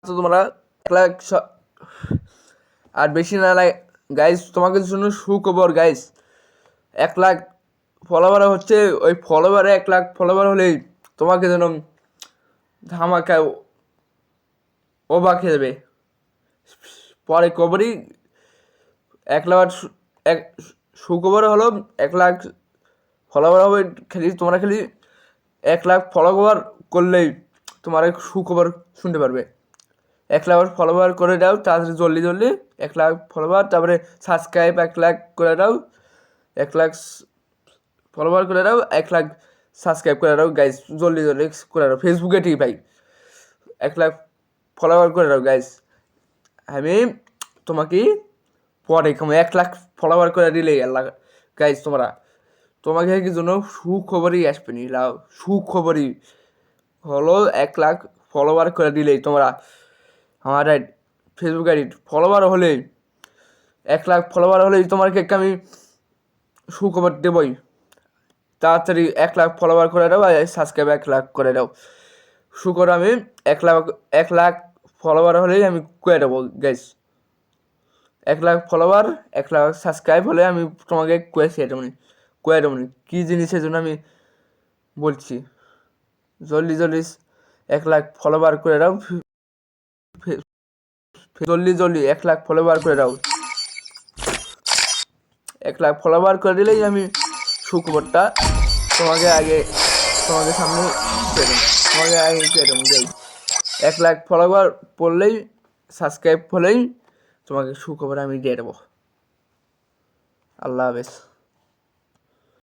তো তোমরা 1 লাখ আর বেশি না লাগে গাইস, তোমাদের জন্য সুখবর গাইস। 1 লাখ ফলোয়ার হচ্ছে, ওই ফলোয়ারে 1 লাখ ফলোয়ার হলেই তোমাকে যেন ধামাকা অবাক হয়ে যাবে। পরে খবরই 1 লাখ এক সুখবর হলো 1 লাখ ফলোয়ার হবে। তোমরা খালি 1 লাখ ফলোয়ার করলেই তোমার সুখবর শুনতে পারবে। 1 লাখ ফলোয়ার করে দাও তাড়াতাড়ি, জলদি জলদি 1 লাখ ফলোয়ার, তারপরে সাবস্ক্রাইব 1 লাখ করে দাও। 1 লাখ ফলোয়ার করে দাও, 1 লাখ সাবস্ক্রাইব করে দাও গাইস, জলদি জলদি করে দাও। ফেসবুকে ঠিক ভাই 1 লাখ ফলোয়ার করে দাও গাইস। আমি তোমাকে পরে 1 লাখ ফলোয়ার করে দিলে আল্লাহ গাইস, তোমাকে কি জন্য সুখবরই আসবে নি। লাও সুখবরই হলো 1 লাখ ফলোয়ার করে দিলেই তোমরা আমার ফেসবুক আইডি ফলোয়ার হলেই 1 লাখ ফলোয়ার হলেই তোমাকে আমি সুখবর দেবই। তাড়াতাড়ি 1 লাখ ফলোয়ার করে দাও আর সাবস্ক্রাইব 1 লাখ করে দাও। সুখবর আমি 1 লাখ ফলোয়ার হলেই আমি করে দেবো guys. 1 lakh follower 1 lakh subscribe হলে আমি তোমাকে করে দেবো কী জিনিসের জন্য আমি বলছি। জলদি জলদি 1 লাখ ফলোয়ার করে দাও, জলদি জলদি 1 লাখ ফলোয়ার করে দাও। 1 লাখ ফলোয়ার করে দিলেই আমি সুখবরটা তোমাকে সামনে পেয়ে দেবো যাই। 1 লাখ ফলোয়ার পড়লেই, সাবস্ক্রাইব হলেই তোমাকে সুখবর আমি দিয়ে দেবো। আল্লাহ হাফেজ।